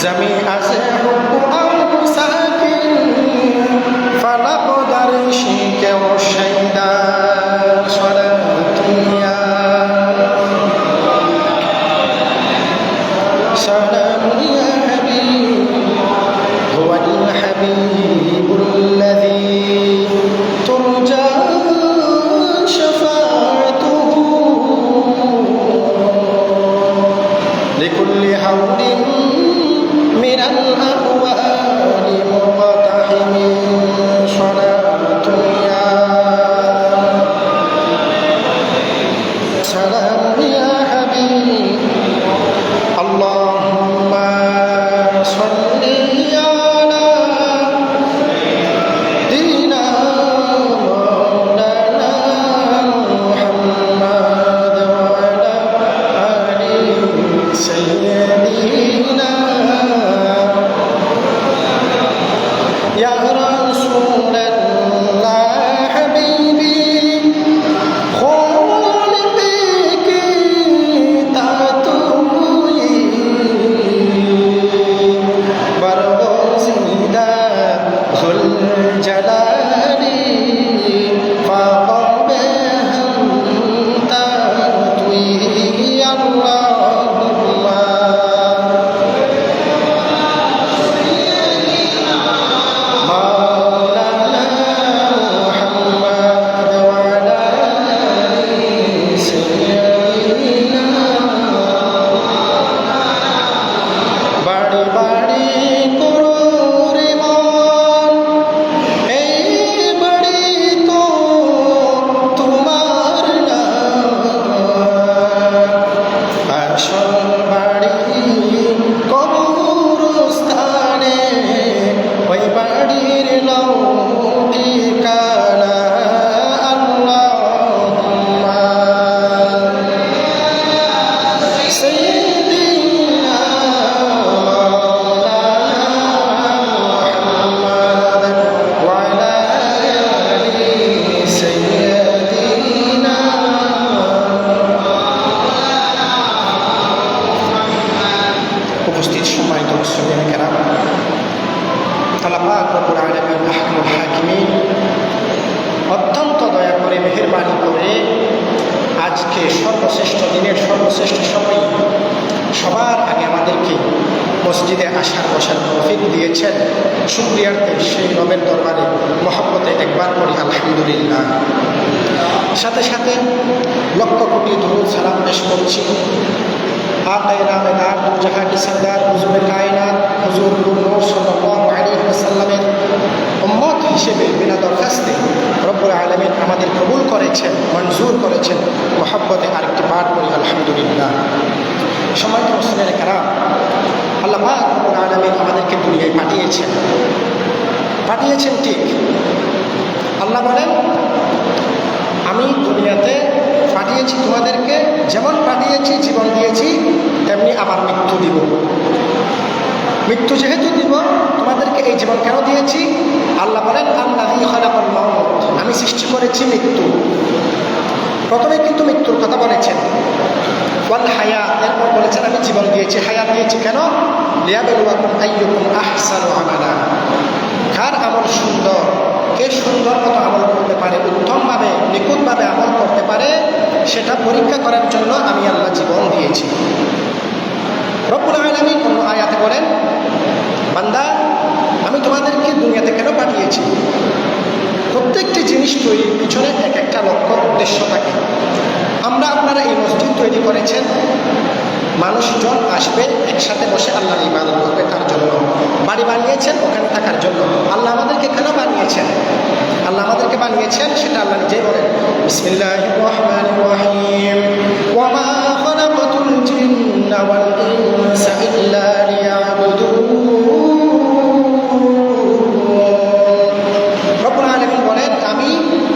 জমি আছে হুকুম সাকিন ফালাক দারশি কেউ শাইদা সালাতুনিয়া সালামুয়া হাবিব হুয়াল হাবিবুল্লাযী তুরজা শাফাআতুহু লিকুল্লি হাওলিন মিনাল আহওয়ালি মুqtahimin সালাতুনিয়া সালামুয়া হাবিব আল্লাহুম্মা সাল্লি আলা দিনা মাওলানা মুহাম্মাদ ওয়া আলা আলি সাইয়্যিদিনা ইয়া রাসূলাল্লাহ হাবিবি উপস্থিত সম্মানিত মুসলিম কেরাম, আল্লাহ পাক রব্বুল আলামিন আহকামুল হাকিমিন অত্যন্ত দয়া করে মেহেরবানি করে আজকে সর্বশ্রেষ্ঠ দিনের সর্বশ্রেষ্ঠ সময় সবার আগে আমাদেরকে মসজিদে আসার বসার তৌফিক দিয়েছেন। শুকরিয়ার্থে সেই রবের দরবারে মহব্বতে একবার পড়ি আলহামদুলিল্লাহ। সাথে সাথে লক্ষ কোটি দরুদ সালাম পেশ করছি আকায়ে নামেদার দুজাহান কি সরদার হুজুরে কায়নাত হুজুর নূর সাল্লাল্লাহু আলাইহি ওয়াসাল্লামের উম্মত হিসেবে বিনা দরখাস্তে রব্বুল আলামিন আমাদের কবুল করেছেন, মঞ্জুর করেছেন। মহব্বতে আরেকটি পাঠ করি আলহামদুলিল্লাহ। সম্মানিত মুসলিমের কেরাম, আল্লাহ পাক রব্বুল আলামিন আমাদেরকে দুনিয়ায় পাঠিয়েছেন ঠিক। আল্লাহ বলেন, আমি দুনিয়াতে পাঠিয়েছি তোমাদেরকে, যেমন পাঠিয়েছি জীবন দিয়েছি তেমনি আবার মৃত্যু দিব। মৃত্যু যেহেতু দিব, তোমাদেরকে এই জীবন কেন দিয়েছি? আল্লাহ বলেন, আল্লাযী খালাকাল মাউত, আমি সৃষ্টি করেছি মৃত্যু। প্রথমে কিন্তু মৃত্যুর কথা বলেছেন, ওয়াল হায়াত, এরপর বলেছেন আমি জীবন দিয়েছি, হায়াত দিয়েছি কেন? লিয়াবলুয়াকুম আইয়ুকুম আহসানু আমালা, কার আমল সুন্দর, কে সুন্দর মতো আমল করতে পারে, উত্তমভাবে নিখুঁতভাবে আমল করতে পারে, সেটা পরীক্ষা করার জন্য আমি আল্লাহ জীবন দিয়েছি। রব্বুল আলামিন অন্য আয়াতে বলেন, বান্দা আমি তোমাদেরকে দুনিয়াতে কেন পাঠিয়েছি? প্রত্যেকটি জিনিস তৈরির পিছনে এক একটা লক্ষ্য উদ্দেশ্য থাকে। আপনারা এই মসজিদ তৈরি করেছেন, মানুষজন আসবে একসাথে বসে আল্লাহর ইবাদত করবে, তার জন্য বাড়ি বানিয়েছেন ওখানে থাকার জন্য। আল্লাহ আমাদেরকে কেন বানিয়েছেন? আল্লাহ আমাদেরকে বানিয়েছেন সেটা আল্লাহ নিজেই বলেন, বিসমিল্লাহির রহমানির রহিম, ওয়া মা খালাকাতুল জিন্না ওয়াল ইনসা ইল্লা লিয়াবুদুন। রব্বুল আলামিন বলেন, আমি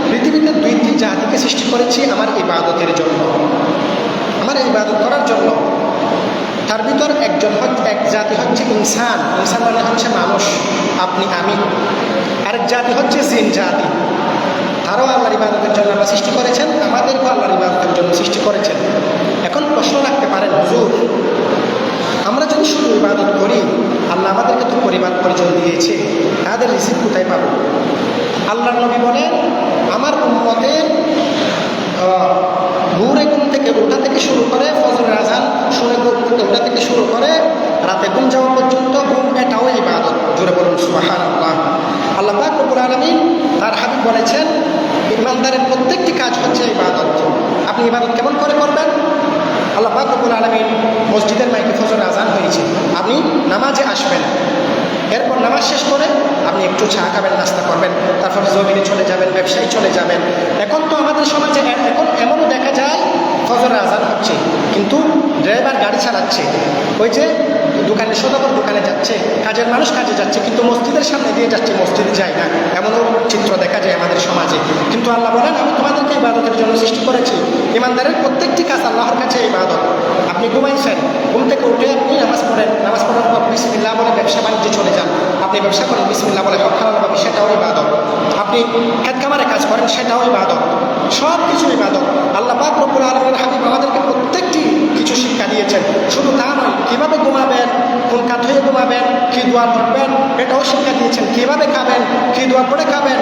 পৃথিবীতে দুইটি জাতিকে সৃষ্টি করেছি আমার ইবাদতের জন্য, আমার ইবাদত করার জন্য। তার ভিতর এক জাতি হচ্ছে ইনসান, ইনসান মানে হচ্ছে মানুষ, আপনি আমি। আরেক জাতি হচ্ছে জিন জাতি, তারাও আল্লাহর ইবাদতের জন্য আল্লাহ সৃষ্টি করেছেন, আমাদেরকেও আল্লাহর ইবাদতের জন্য সৃষ্টি করেছেন। এখন প্রশ্ন রাখতে পারেন, হুজুর আমরা যদি শুধু ইবাদত করি তাদের রিজিক কোথায় পাবো? আল্লাহর নবী বলেন, আমার উম্মতের ভোরে ঘুম থেকে ওঠা থেকে শুরু করে, ফজরের আযান শুনে ঘুম থেকে ওঠা থেকে শুরু করে রাতে ঘুম যাওয়া পর্যন্ত ঘুম এটাও ইবাদত। জোরে বলুন সুবহানাল্লাহ। আল্লাহ পাক রব্বুল আলামিন তার হাবিব বলেছেন, ইমানদারের প্রত্যেকটি কাজ হচ্ছে ইবাদত। আপনি ইবাদত কেমন করে করবেন? আল্লাহ পাক রব্বুল আলামিন মসজিদের মাইকে ফজরের আযান হয়েছে, আপনি নামাজে আসবেন, এরপর নামাজ শেষ করে আপনি একটু চা খাবেন, নাস্তা করবেন, তারপর জমিনে চলে যাবেন, ব্যবসায় চলে যাবেন। এখন তো আমাদের সমাজে এখন এমনও দেখা যায় ফজরের আযান হচ্ছে কিন্তু ড্রাইভার গাড়ি চালাচ্ছে, ওই যে দোকানে সদাগর দোকানে যাচ্ছে, কাজের মানুষ কাজে যাচ্ছে, কিন্তু মসজিদের সামনে দিয়ে যাচ্ছে, মসজিদে যায় না, এমনও চিত্র দেখা যায় আমাদের সমাজে। কিন্তু আল্লাহ বলেন, আমি তোমাদেরকে ইবাদতের জন্য সৃষ্টি করেছি। ইমানদারের প্রত্যেকটি কাজ আল্লাহর কাছে ইবাদত। আপনি ঘুমাইছেন, ঘুম থেকে উঠে আপনি নামাজ পড়েন, নামাজ পড়ার পর বিসমিল্লাহ বলে ব্যবসা বাণিজ্যে চলে যান, আপনি ব্যবসা করেন বিসমিল্লাহ বলে, হক হালাল ভাবে, সেটাও ইবাদত। আপনি খেত খামারে কাজ করেন, সেটাও ইবাদত। সব কিছু ইবাদত। আল্লাহ পাক রব্বুল আলামিনের হাবিব আমাদেরকে প্রত্যেকটি কিছু শিক্ষা দিয়েছেন। শুধু তা নয়, কীভাবে ঘুমাবেন, কোন কাত হয়ে ঘুমাবেন, কী দোয়া পড়বেন, এটাও শিক্ষা দিয়েছেন। কীভাবে খাবেন, কী দোয়া পড়ে খাবেন,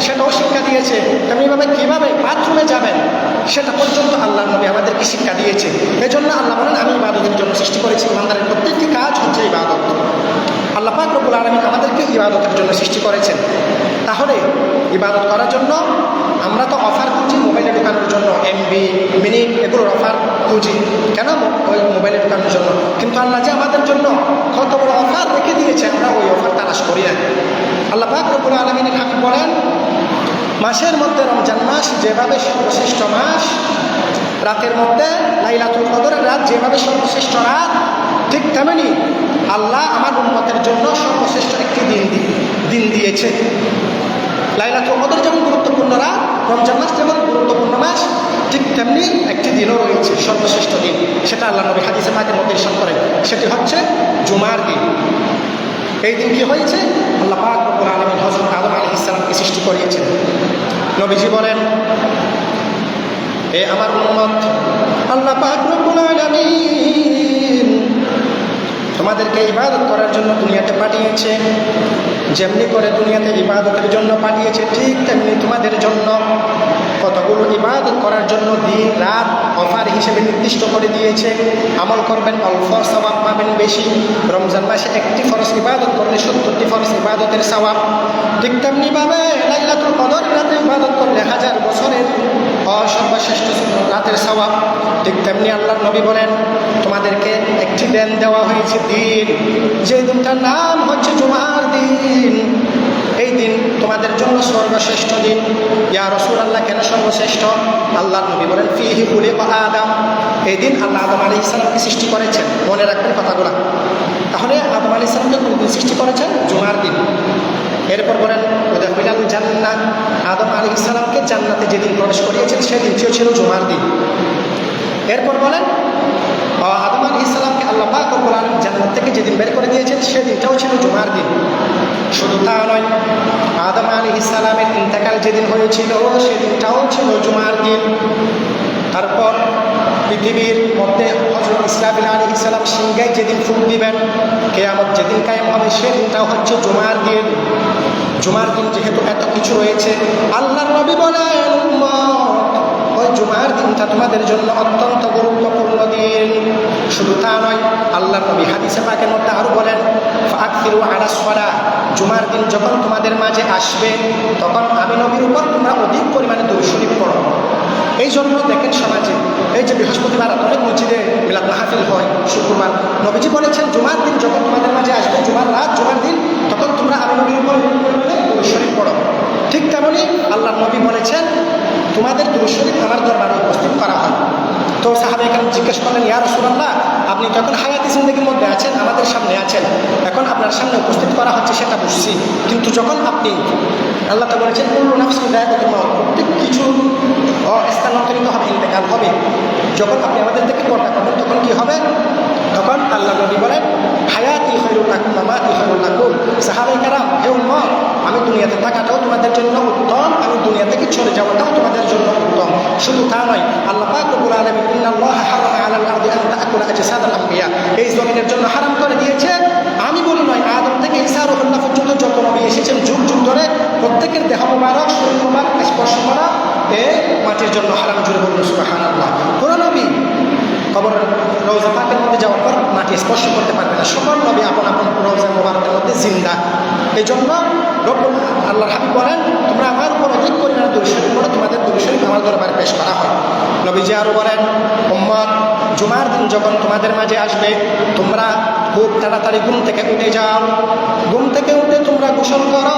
সেটাও শিক্ষা দিয়েছে। তেমনিভাবে কীভাবে বাথরুমে যাবেন, সেটা পর্যন্ত আল্লাহর নবী আমাদেরকে শিক্ষা দিয়েছে। এই জন্য আল্লাহ বলেন, আমি ইবাদতের জন্য সৃষ্টি করেছি। ইমানদারের প্রত্যেকটি কাজ হচ্ছে ইবাদত। আল্লাহ পাক রব্বুল আলামিন আমাদেরকে ইবাদতের জন্য সৃষ্টি করেছেন। তাহলে ইবাদত করার জন্য আমরা তো অফার খুঁজি মোবাইলে ঢোকানোর জন্য, এমবি মিনিট এগুলোর অফার খুঁজি, কেন? ওই মোবাইলে ঢোকানোর জন্য। কিন্তু আল্লাহ যে আমাদের জন্য কত বড় অফার রেখে দিয়েছে, আমরা ওই অফার তালাশ করি না। আল্লাহ পাক রব্বুল আলামিনের হাবিব বলেন, মাসের মধ্যে রমজান মাস যেভাবে সর্বশ্রেষ্ঠ মাস, রাতের মধ্যে লাইলাতুল কদরের রাত যেভাবে সর্বশ্রেষ্ঠ রাত, ঠিক তেমনি আল্লাহ আমার উম্মতের জন্য সর্বশ্রেষ্ঠ একটি দিন দিয়েছে। লাইলাতুল কদর যেমন গুরুত্বপূর্ণ রাত, রমজান মাস যেমন গুরুত্বপূর্ণ মাস, ঠিক তেমনি একটি দিনও রয়েছে সর্বশ্রেষ্ঠ দিন। সেটা আল্লাহ নবী হাদিসে পাকের মধ্যে ইরশাদ করেন, সেটি হচ্ছে জুমার দিন। এই দিন কি হয়েছে? আল্লাহ পাক রব্বুল আলামিন হযরত আদম আলাইহিস সালামকে সৃষ্টি করিয়েছেন। নবীজি বলেন, এ আমার উম্মত, আল্লাহ পাক রব্বুল আলামিন তোমাদেরকে ইবাদত করার জন্য দুনিয়াতে পাঠিয়েছে। যেমনি করে দুনিয়াতে ইবাদতের জন্য পাঠিয়েছে, ঠিক তেমনি তোমাদের জন্য কতগুলো ইবাদত করার জন্য দিন রাত অফার হিসেবে নির্দিষ্ট করে দিয়েছে। আমল করবেন অল্প, সওয়াব পাবেন বেশি। রমজান মাসে একটি ফরজ ইবাদত করলে 70টি ফরজ ইবাদতের সওয়াব। ঠিক তেমনিভাবে লাইলাতুল কদর রাতে ইবাদত করলে 1000 বছরের সর্বশ্রেষ্ঠ রাতের সওয়াব। ঠিক তেমনি আল্লাহর নবী বলেন, তোমাদেরকে একটি দিন দেওয়া হয়েছে, দিন, যে দিনটার নাম হচ্ছে জুমার দিন। এই দিন তোমাদের জন্য সর্বশ্রেষ্ঠ দিন। ইয়া রাসূলুল্লাহ, কেন সর্বশ্রেষ্ঠ? আল্লাহর নবী বলেন, ফিহি খুলিকা আদম, এই দিন আল্লাহ আদম আলাইহিস সালামকে সৃষ্টি করেছেন। মনে রাখবেন কথাগুলো। তাহলে আদম আলাইহিস সালামকে কোন দিন সৃষ্টি করেছেন? জুমার দিন। এরপর বলেন, উদাখিলাল জান্নাহ, আদম আলাইহিস সালামকে জান্নাতে যেদিন প্রবেশ করিয়েছেন সেদিনটিও ছিল জুমার দিন। এরপর বলেন, আদম আলাইহিস সালামকে আল্লাহ পাক রব্বুল আলামিন জান্নাত থেকে যেদিন বের করে দিয়েছেন সেদিনটাও ছিল জুমার দিন। শুধু তা নয়, আদম আলাইহিস সালামের ইন্তেকাল যেদিন হয়েছিল সেদিনটাও ছিল জুমার দিন। তারপর পৃথিবীর মধ্যে হযরত ইসরাফিল আলাইহিস সালাম সিংহায় যেদিন ফুঁক দিবেন, কিয়ামত যেদিন কায়েম হবে সেদিনটাও হচ্ছে জুমার দিন। জুমার দিন যেহেতু এত কিছু রয়েছে, আল্লাহর নবী বলেন, উম্মত, ওই জুমার দিনটা তোমাদের জন্য অত্যন্ত গুরুত্বপূর্ণ দিন। শুধু তা নয়, আল্লাহর নবী হাদিসে পাকের মধ্যে আরও বলেন, ফাআকসিরু আলাস সালাহ, জুমার দিন যখন তোমাদের মাঝে আসবে তখন আমি নবীর উপর তোমরা অধিক পরিমাণে দরুদ শরীফ পড়ো। এই জন্য দেখেন সমাজে এই যে বৃহস্পতিবার অনেক মসজিদে মিলাদ মাহফিল হয়, শুক্রবার, নবীজি বলেছেন জুমার দিন যখন তোমাদের মাঝে আসবে, জুমার রাত, জুমার দিন, তখন তোমরা আমি নবীর উপর দরুদ শরীফ পড়ো। ঠিক তেমনি আল্লাহর নবী বলেছেন, তোমাদের দরুদ শরীফ আমার দরবারে উপস্থিত করা হয়। তো সাহাবায়ে কেরাম জিজ্ঞেস করলেন, ইয়া রাসূলুল্লাহ, আপনি যখন হায়াতি জিন্দেগির মধ্যে আছেন, আমাদের সামনে আছেন, এখন আপনার সামনে উপস্থিত করা হচ্ছে সেটা বুঝছি, কিন্তু যখন আপনি, আল্লাহ তো বলেছেন কুল্লু নাফসিন যায়কাতুল মাউত, প্রত্যেক কিছু স্থানান্তরিত হবে, ইন্তেকাল হবে। যখন আপনি আমাদের থেকে পর্দা করবেন তখন কি হবে? তখন আল্লাহ নবী বলেন, হায়াতি খায়রুল লাকুম মামাতি খায়রুল লাকুম। সাহাবায়ে কেরাম, হে উম্মত, আমি দুনিয়াতে থাকাটাও তোমাদের জন্য উত্তম, আমি দুনিয়া থেকে চলে যাওয়াটাও তোমাদের জন্য উত্তম। শুধু তা নয়, আল্লাহ পাক রব্বুল আলামিন ইন্নাল্লাহা হারামা আলাল আরদি আন তা'কুলা আজসাদাল আমবিয়া, এই জমিনের জন্য হারাম করে দিয়েছে। আমি বলি নয়, আদম থেকে ঈসা রুহুল্লাহ পর্যন্ত যত নবী এসেছেন, মাটির জন্য হারাম। জুড়ে বলুন সুবহানাল্লাহ। কোন নবী কবর রওজা পাকের মধ্যে যাওয়ার পর মাটি স্পর্শ করতে পারবে না। সকল নবী আপন আপন রওজা মোবারকের মধ্যে জিন্দা। এই জন্য রব্বুল আল্লাহর হাবিব বলেন, তোমরা আমার উপর অধিক পরিমাণে দরুদ শরীফ পড়ো, তোমাদের দরুদ শরীফ আমার দরবারে পেশ করা হয়। নবীজি আরও বলেন, উম্মত জুমার দিন যখন তোমাদের মাঝে আসবে, তোমরা খুব তাড়াতাড়ি ঘুম থেকে উঠে যাও। ঘুম থেকে উঠে তোমরা গোসল করো,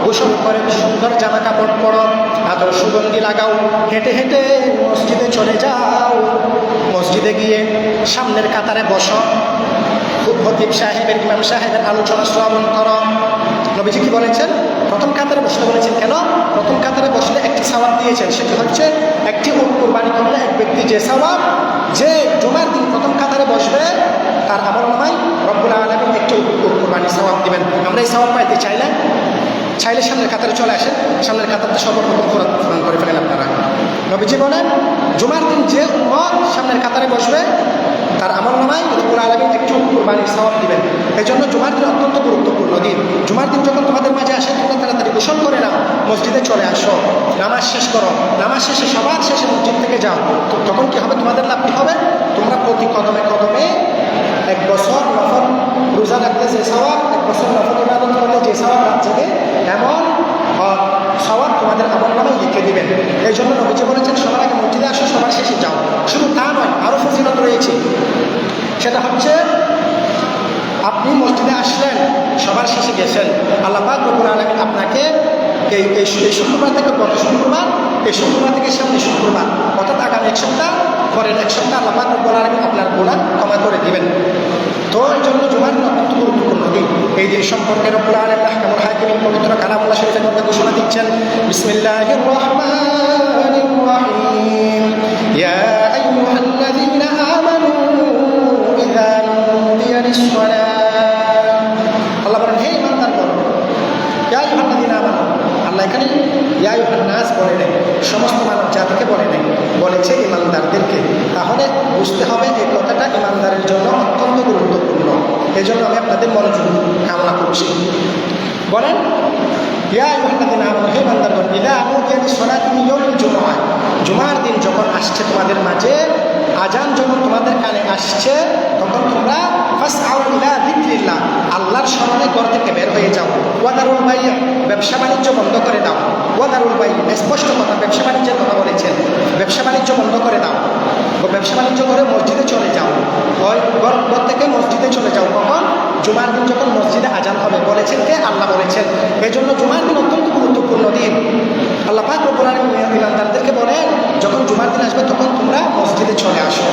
গোসল করে সুন্দর জামা কাপড় পরো, আদর সুগন্ধি লাগাও, হেঁটে হেঁটে মসজিদে চলে যাও। মসজিদে গিয়ে সামনের কাতারে বসো, খতিব সাহেবের ইমাম সাহেবের আলোচনা শ্রবণ করো। নবীজি কি বলেছেন? প্রথম কাতারে বসতে বলেছেন। কেন? প্রথম কাতারে বসলে একটি সওয়াব দিয়েছেন, সেটি হচ্ছে একটি উট কুরবানি করলে এক ব্যক্তি যে সওয়াব, যে জুমার দিন প্রথম কাতারে বসবে তার আমলনামায় রব্বুল আলামিন একটি উট কুরবানি সওয়াব দিবেন। আমরা এই সওয়াব পাইতে চাইলে সামনের কাতারে চলে আসেন, সামনের কাতারটা সর্বপ্রথম পূরণ করে ফেলেন আপনারা। নবীজি বলেন, জুমার দিন যে উম্মত সামনের কাতারে বসবে তার আমলনামায় রব্বুল আলামিন একটু কুরবানির সওয়াব দিবেন। এই জন্য জুমার দিন অত্যন্ত গুরুত্বপূর্ণ দিন। জুমার দিন যখন তোমাদের মাঝে আসে, তোমরা তাড়াতাড়ি গোসল করে নাও, মসজিদে চলে আসো, নামাজ শেষ করো। নামাজ শেষে সবার শেষে মসজিদ থেকে যাও। তখন কি হবে? তোমাদের লাভ কি হবে? তোমরা প্রতি কদমে কদমে 1 বছর নফল রোজা রাখলে যে সওয়াব, 1 বছর নফল ইবাদত করলে যে সওয়াব রাখছে, এমন সওয়াব তোমাদের আমলনামায় লিখে দিবেন। এই জন্য নবীজি বলেছেন, সবার আগে মসজিদে আসো, সবার শেষে যাও। শুধু তা নয়, আরও ফজিলত রয়েছে। সেটা হচ্ছে, আপনি মসজিদে আসলেন, সবার শেষে গেছেন, আল্লাহ পাক রব্বুল আলামিন আপনাকে এই শুক্রবার থেকে গত শুক্রবার, এই শুক্রবার থেকে সামনে শুক্রবার, অর্থাৎ আগামী 1 সপ্তাহ, পরের 1 সপ্তাহ আল্লাহ পাক রব্বুল আলামিন আপনার গুনাহ ক্ষমা করে দিবেন। তো এই জন্য জুমার দিন অত্যন্ত গুরুত্বপূর্ণ দিন। এই দিন সম্পর্কে রব্বুল আলামিন আহকামুল হাকিমিন পবিত্র কালামুল্লাহ শরীফের মধ্যে ঘোষণা দিচ্ছেন, বিসমিল্লাহির রহমানির রহিম, ইয়া আইয়ুহাল্লাযীনা আমানু ইযা নুদিয়া লিস-সালাহ। আল্লাহ বলেন, হে ঈমানদারগণ, ইয়া আইয়ুহাল্লাযীনা আমানু। আল্লাহ এখানে ইয়া আইয়ুহান নাস বলে নেই, সমস্ত মানব জাতিকে বলে নেই, বলেছে ঈমানদারদেরকে। তাহলে বুঝতে হবে এই কথাটা ঈমানদারের জন্য অত্যন্ত গুরুত্বপূর্ণ। এই জন্য আমি আপনাদের মনোযোগ কামনা করছি। বলেন, ইয়া আইয়ুহাল্লাযীনা আমানু, হে ঈমানদারগণ, ইযা নুদিয়া লিস-সালাতি মিন ইয়াউমিল জুমআহ। জুমার দিন যখন আসছে তোমাদের মাঝে, আজান যখন তোমাদের কানে আসছে, তখন তোমরা ফাসআউ ইলা যিকরিল্লাহ, আল্লাহর স্মরণে ঘর থেকে বের হয়ে যাও। ওয়াদারুল বাই', ব্যবসা বাণিজ্য বন্ধ করে দাও। ওয়াদারুল বাই', স্পষ্ট কথা, ব্যবসা বাণিজ্যের কথা বলেছেন, ব্যবসা বাণিজ্য বন্ধ করে দাও। ব্যবসা বাণিজ্য করে মসজিদে চলে যাও, ঘর থেকে মসজিদে চলে যাও। কখন? জুমার দিন যখন মসজিদে আজান হবে। বলেছেন কে? আল্লাহ বলেছেন। এই জন্য জুমার দিন অত্যন্ত গুরুত্বপূর্ণ দিন। আল্লাহ পাক রব্বুল আলামিন ঈমানদারদেরকে বলেন, যখন জুমার দিন আসবে তখন তোমরা মসজিদে চলে আসো,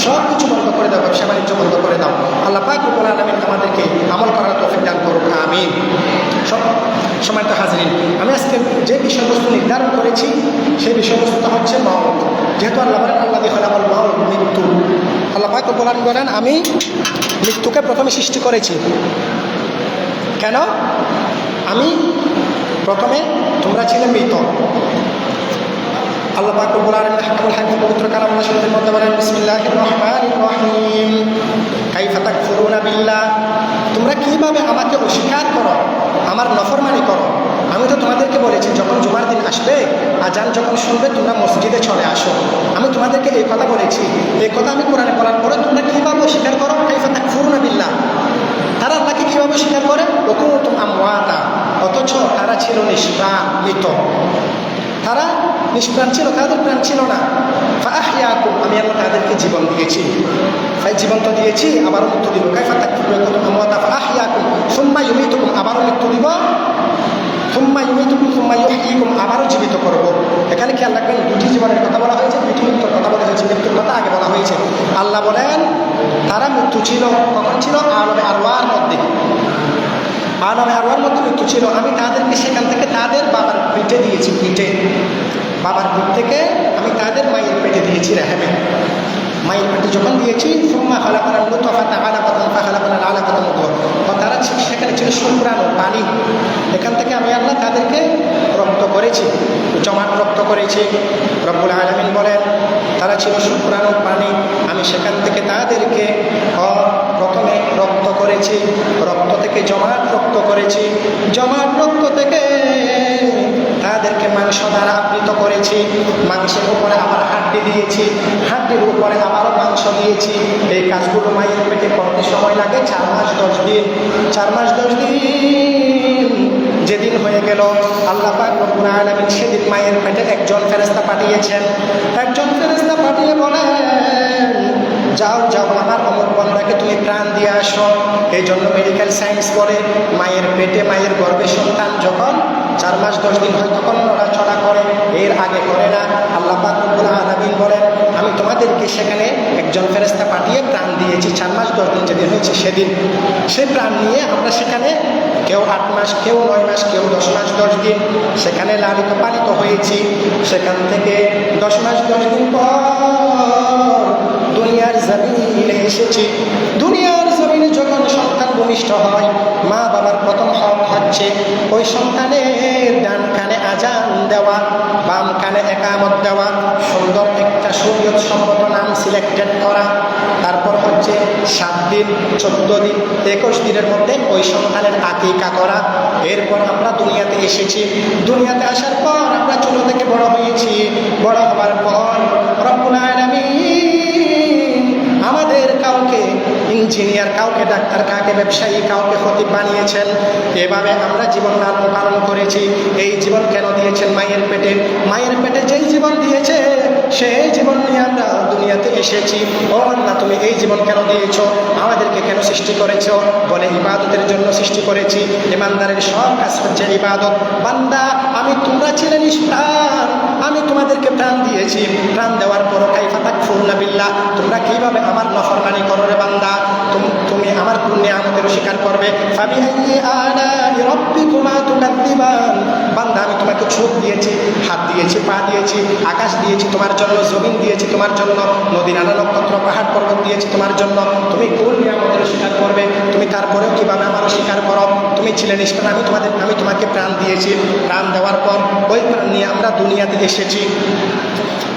সব কিছু বন্ধ করে দাও, ব্যবসা বাণিজ্য বন্ধ করে দাও। আল্লাহ পাক রব্বুল আলামিন আমাদেরকে আমল করার তৌফিক দান করুন, আমিন। সম্মানিত হাজরিন, আমি আজকে যে বিষয়বস্তু নির্ধারণ করেছি সেই বিষয়বস্তুটা হচ্ছে মাউত। যেহেতু আল্লাহ বলেন, আল্লাযী খালাকাল মাউত, মৃত্যু। আল্লাহ পাক রব্বুল আলামিন বলেন, আমি মৃত্যুকে প্রথমে সৃষ্টি করেছি। কেন? আমি প্রথমে, তোমরা ছিলে মৃত। আল্লাহ পাক রব্বুল আলামিন আহকামুল হাকিম পবিত্র কালামুল্লাহ শরীফের মধ্যে বলেন, বিসমিল্লাহির রহমানির রহিম, কাইফা তাকফুরুনা বিল্লাহ। তোমরা কিভাবে আমাকে অস্বীকার করো, আমার নফরমানি করো। আমি তো তোমাদেরকে বলেছি, যখন জুমার দিন আসবে, আজান যখন শুনবে, তোমরা মসজিদে চলে আসো। আমি তোমাদেরকে এই কথা বলেছি। এই কথা আমি কোরআনে বলার পরে তোমরা কিভাবে অস্বীকার করো? কাইফা তাকফুরুনা বিল্লাহ। তারা আল্লাহকে কিভাবে স্বীকার করে? ওয়া কুনতুম আমওয়াতা, অথচ তারা ছিল নিষ্প্রাণ, মৃত। তারা নিষ্প্রাণ ছিল, তাদের প্রাণ ছিল না। ফাআহইয়াকুম, আমি আল্লাহ তাদেরকে জীবন দিয়েছি। জীবন তো দিয়েছি, আবারও মৃত্যু দিব। কাইফা তাকফুরুনা আমওয়াতা ফাআহইয়াকুম সুম্মা ইউমীতুকুম, আবারও মৃত্যু দিব। সুম্মা ইউমীতুকুম সুম্মা ইউহয়িকুম, আবারও জীবিত করব। এখানে খেয়াল রাখবেন, দুটি জীবনের কথা বলা হয়েছে, দুটি মৃত্যুর কথা বলা হয়েছে। মৃত্যুর কথা আগে বলা হয়েছে। আল্লাহ বলেন, তারা মৃত্যু ছিল, কখন ছিল? আলমে আরওয়ার মধ্যে। আলমে আরওয়ার মধ্যে মৃত্যু ছিল। আমি তাদেরকে সেখান থেকে তাদের বাবার পেটে দিয়েছি, পেটে, বাবার পেট থেকে আমি তাদের মায়ের পেটে দিয়েছি, রেহেমে। মায়ের পেটে যখন দিয়েছি, সুম্মা খালাকনাল নুতফাতা আলাকাতান ফাখালাকনাল আলাকাতা মুদঘা, তারা সেখানে ছিল শুক্রাণু, পানি। এখান থেকে আমি আল্লাহ তাদেরকে রক্ত করেছি, জমাট রক্ত করেছি। রব্বুল আলামিন বলেন, তারা ছিল শুক্রাণু, পানি। আমি সেখান থেকে তাদেরকে প্রথমে রক্ত করেছি, রক্ত থেকে জমাট রক্ত করেছি, জমাট রক্ত থেকে তাদেরকে মাংস দ্বারা আবৃত করেছি, মাংসের উপরে আবার হাড্ডি দিয়েছি, হাড্ডির উপরে আবারও মাংস দিয়েছি। এই কাজগুলো মায়ের পেটে করতে সময় লাগে 4 মাস 10 দিন। 4 মাস 10 দিন যেদিন হয়ে গেল, আল্লাহ পাক রব্বুল আলামিন সেদিন মায়ের পেটে একজন ফেরেশতা পাঠিয়েছেন। একজন ফেরেশতা পাঠিয়ে বলেন, যাও যাও আমার অমুক বান্দাকে তুমি প্রাণ দিয়ে আসো। এই জন্য মেডিকেল সায়েন্স করে মায়ের পেটে, মায়ের গর্ভে সন্তান যখন 4 মাস 10 দিন হয় তখন নড়াচড়া করে, এর আগে করে না। আল্লাহ পাক রব্বুল আলামিন বলেন, আমি তোমাদেরকে সেখানে একজন ফেরেশতা পাঠিয়ে প্রাণ দিয়েছি। 4 মাস 10 দিন যেদিন হয়েছে সেদিন সে প্রাণ নিয়ে আমরা সেখানে কেউ 8 মাস, কেউ 9 মাস, কেউ 10 মাস 10 দিন সেখানে লালিত পালিত হয়েছি। সেখান থেকে 10 মাস 10 দিন পর দুনিয়ার জমিনে এসেছি। দুনিয়ার জমিনে যখন সন্তান ভূমিষ্ঠ হয়, মা বাবার প্রথম হক হচ্ছে ওই সন্তানের ডান কানে আজান দেওয়া, বাম কানে একামত দেওয়া, সুন্দর একটা শরীয়ত সম্মত নাম সিলেক্টেড করা। তারপর হচ্ছে 7 দিন, 14 দিন, 21 দিনের মধ্যে ওই সন্তানের আকিকা করা। এরপর আমরা দুনিয়াতে এসেছি। দুনিয়াতে আসার পর আমরা ছোট থেকে বড় হয়েছি। বড় হওয়ার পর রব্বুল আলামিন আমাদের কাউকে ইঞ্জিনিয়ার, কাউকে ডাক্তার, কাউকে ব্যবসায়ী, কাউকে খতিব বানিয়েছেন। এভাবে আমরা জীবন লালন পালন করেছি। এই জীবন কেন দিয়েছেন? মায়ের পেটে। মায়ের পেটে যেই জীবন দিয়েছে সেই জীবন নিয়ে আমরা দুনিয়াতে এসেছি। ও আল্লাহ, তুমি এই জীবন কেন দিয়েছ? আমাদেরকে কেন সৃষ্টি করেছ? বলে ইবাদতের জন্য সৃষ্টি করেছি। ইমানদারের সব কাজ হচ্ছে ইবাদত। বান্দা, তোমরা ছিলে নিষ্প্রাণ, আমি তোমাদেরকে প্রাণ দিয়েছি। প্রাণ দেওয়ার পর কাইফা তাকফুরুনা বিল্লাহ, তোমরা কিভাবে আমার নফরমানি করো রে বান্দা? তুমি আমার কোন নিয়ামতের স্বীকার করবে? ফাবিআইয়ি আলাই রাব্বিকুমা তুকাযযিবান, বান্দা আমি তোমাকে চোখ দিয়েছি, হাত দিয়েছি, পা দিয়েছি, আকাশ দিয়েছি তোমার জন্য, জমিন দিয়েছি তোমার জন্য, নদী, নানা নক্ষত্র, পাহাড় পর্বত দিয়েছি তোমার জন্য। তুমি কোন নিয়ামতের স্বীকার করবে? তুমি তারপরেও কিভাবে আমারও স্বীকার করো? তুমি ছিলে নিষ্প্রাণ, আমি তোমাকে প্রাণ দিয়েছি। প্রাণ দেওয়ার পর ওই প্রাণ নিয়ে আমরা দুনিয়াতে এসেছি।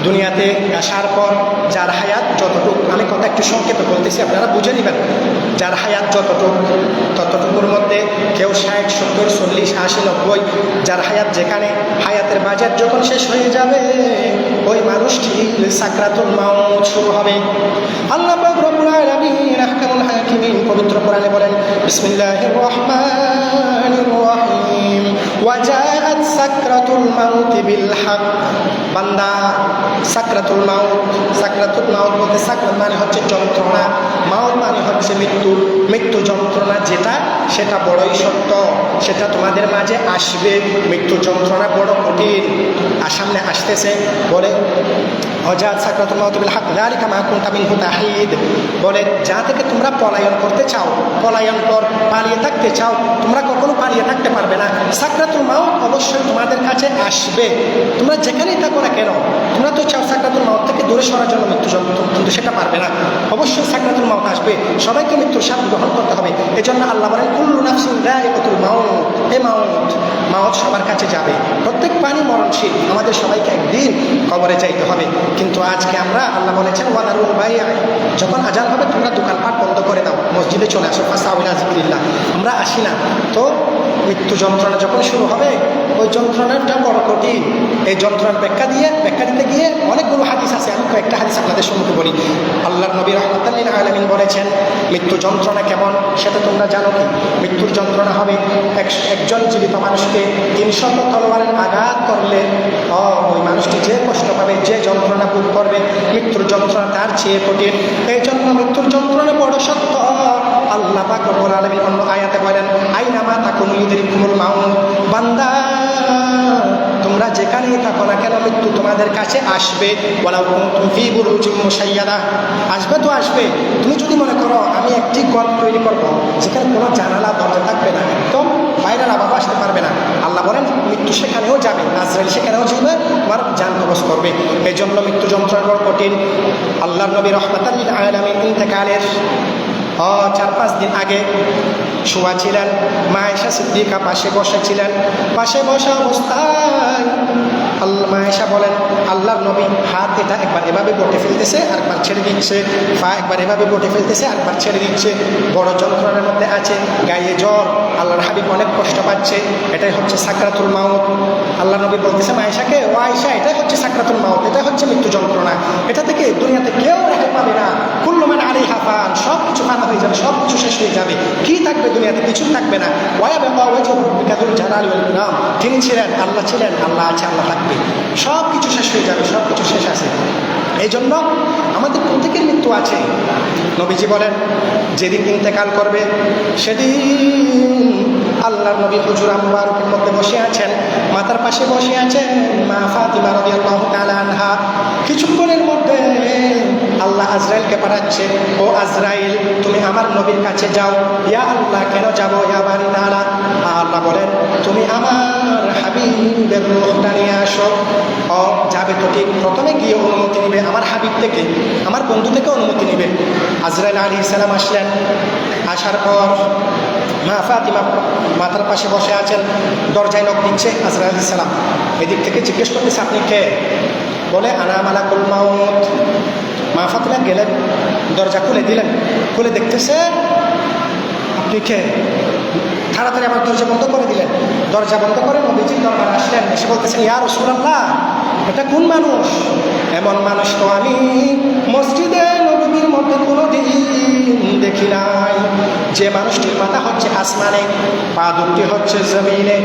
দুনিয়াতে আসার পর যার হায়াত যতটুকু, আমি কথা একটু সংক্ষেপে বলতেছি, আপনারা বুঝে নেবেন। যার হায়াত যতটুকু, ততটুকুর মধ্যে কেউ 60, 70, 40, 80, 90, যার হায়াত যেখানে, হায়াতের বাজেট যখন শেষ হয়ে যাবে ওই মানুষটি সাকরাতুল মাউত শুরু হবে। আল্লাহ পাক রব্বুল আলামিন আহকামুল হাকিমিন পবিত্র কোরআনে বলেন, বিসমিল্লাহির রহমানির রহিম, ওয়া জাআত সাকরাতুল মাউত বিল হক। বান্দা, সাকরাতুল মাউত বলতে, সাকরাত মানে হচ্ছে যন্ত্রণা, মাউত মানে হচ্ছে মৃত্যু। মৃত্যু যন্ত্রণা যেটা, সেটা বড়ই সত্য, সেটা তোমাদের মাঝে আসবে। মৃত্যু যন্ত্রণা বড় কঠিন, আর সামনে আসতেছে। বলে অজাত সাকরাতুল মাউত বিল হক যালিকা মা কুনতা মিনহু তাহিদ, বলে যা থেকে তোমরা পলায়ন করতে চাও, পলায়ন পর পালিয়ে থাকতে চাও, তোমরা কখনো পালিয়ে থাকতে পারবে না। সাকরাতুল মাউত অবশ্যই তোমাদের কাছে আসবে, তোমরা যেখানেই থাকো না কেন। তোমরা তো চাও সাকরাতুল মাউত থেকে দূরে সরার জন্য মৃত্যু যন্ত্র, কিন্তু সেটা পারবে না। অবশ্যই সাকরাতুল মাউত আসবে, সবাইকে মৃত্যুর স্বাদ গ্রহণ করতে হবে। এই জন্য আল্লাহ বলেন, কুল্লু নাফসিন যায়িকাতুল মাউত, এই মাউত সবার কাছে যাবে। প্রত্যেক প্রাণী মরণশীল, আমাদের সবাইকে একদিন কবরে যাইতে হবে। কিন্তু আজকে আমরা, আল্লাহ বলেছেন ওয়াদারুল বাই'a, যখন আজান হবে তোমরা দোকানপাট বন্ধ করে দাও, মসজিদে চলে আসো, ফাসাউ ইলা যিকরিল্লাহ। আমরা আসি না তো মৃত্যু যন্ত্রণা যখন শুরু হবে, ওই যন্ত্রণাটা বড় কঠিন। এই যন্ত্রণার ব্যাখ্যা দিতে গিয়ে অনেকগুলো হাদিস আছে, আমি কয়েকটা হাদিস আপনাদের সম্মুখে বলি। আল্লাহর নবী রাহমাতাল লিল আলামিন বলেছেন, মৃত্যু যন্ত্রণা কেমন সেটা তোমরা জানো কি? মৃত্যুর যন্ত্রণা হবে, একজন জীবিত মানুষকে 300 তলোয়ারের আঘাত করলে ওই মানুষটি যে কষ্ট পাবে, যে যন্ত্রণা ভোগ করবে, মৃত্যুর যন্ত্রণা তার চেয়ে কঠিন। এই জন্য মৃত্যুর যন্ত্রণা বড় সত্য। আল্লাহ পাক রব্বুল আলামিন অন্য আয়াতে বলেন, আইনামা তাকুনু ইউদরিকুমুল মাউত, বান্দা তোমরা যেখানেই থাকো না কেন মৃত্যু তোমাদের কাছে আসবে। ওয়ালাউ কুনতুম ফী বুরুজিম মুশাইয়াদা, আসবে তো আসবে। তুমি যদি মনে করো আমি একটি ঘর তৈরি করবো যেখানে কোনো জানালা দরজা থাকবে না, একদম বাইরের আবহাওয়া আসতে পারবে না, আল্লাহ বলেন মৃত্যু সেখানেও যাবে, আজরাইল সেখানেও যাবে, তোমার জান কবজ করবে। এই জন্য মৃত্যু যন্ত্রণা বড় কঠিন। আল্লাহর নবী রাহমাতাল লিল আলামিন ইন্তেকালের 4-5 দিন আগে শোয়া ছিলেন, মা আয়েশা সিদ্দিকা পাশে বসেছিলেন। পাশে বসা অবস্থায় মা আয়েশা বলেন, আল্লাহর নবী হাত এটা একবার এভাবে বটে ফেলতেছে, আরেকবার ছেড়ে দিচ্ছে, পা একবার এভাবে বটে ফেলতেছে, আরেকবার ছেড়ে দিচ্ছে, বড় যন্ত্রণার মধ্যে আছে, গায়ে জ্বর, আল্লাহর হাবিব অনেক কষ্ট পাচ্ছে, এটাই হচ্ছে সাকরাতুল মাউত। আল্লাহ নবী বলতেছে মা আয়েশাকে, ও আয়েশা, এটাই হচ্ছে সাকরাতুল মাউত, এটা হচ্ছে মৃত্যু যন্ত্রণা, এটা থেকে দুনিয়াতে কেউ রেহাই পাবে না। কুল্লু মান আলাইহা ফান, সব কিছু ফানা হয়ে যাবে, সব কিছু শেষ হয়ে যাবে, কি থাকবে দুনিয়াতে? কিছু থাকবে না। ওয়ায়াবকা ওয়াজহু রাব্বিকা যুল জালালি ওয়াল ইকরাম, তিনি ছিলেন, আল্লাহ ছিলেন, আল্লাহ আছে, আল্লাহ থাকবে, সব কিছু শেষ হয়ে যাবে, সব কিছু শেষ আছে। এই জন্য আমাদের প্রত্যেকের মৃত্যু আছে। নবীজি বলেন, যেদিন ইন্তেকাল করবে সেদিন আল্লাহর নবী হুজুরা মুবারকের মধ্যে বসে আছেন, মাতার পাশে বসে আছেন মা ফাতিমা রাদিয়াল্লাহু তাআলা আনহা। কিছুক্ষণের মধ্যে আল্লাহ আজরাইলকে পাঠাচ্ছে, ও আজরাইল, তুমি আমার নবীর কাছে যাও। ইয়া আল্লাহ, কেন যাব? ইয়া বারি তাআলা। আল্লাহ বলেন, তুমি আমার হাবিবের রূহটা নিয়ে আসো। ও যাবে তো ঠিক, প্রথমে গিয়ে অনুমতি নিবে আমার হাবিব থেকে, আমার বন্ধু থেকে অনুমতি নিবে। আজরাইল আলাইহিস সালাম আসলেন। আসার পর মা ফাতিমা মাথার পাশে বসে আছেন, দরজায় নক দিচ্ছে আজরাইল আলাইহিস সালাম। এদিক থেকে জিজ্ঞেস করতেছে, আপনি কে? বলে, আনা মালাকুল মাউত। মা ফাতিমা গেলেন, দরজা খুলে দিলেন, খুলে দেখতেছে আপনি কে? তাড়াতাড়ি আমার দরজা বন্ধ করে দিলেন। দরজা বন্ধ করে নবীজির দরবারে আসলেন, এসে বলতেছেন, ইয়া রাসূলুল্লাহ, এটা কোন মানুষ? এমন মানুষ তো আমি মসজিদে নববীর মধ্যে কোনোদিন দেখি নাই। যে মানুষটির মাথা হচ্ছে আসমানে, পা দুটি হচ্ছে জমিনে,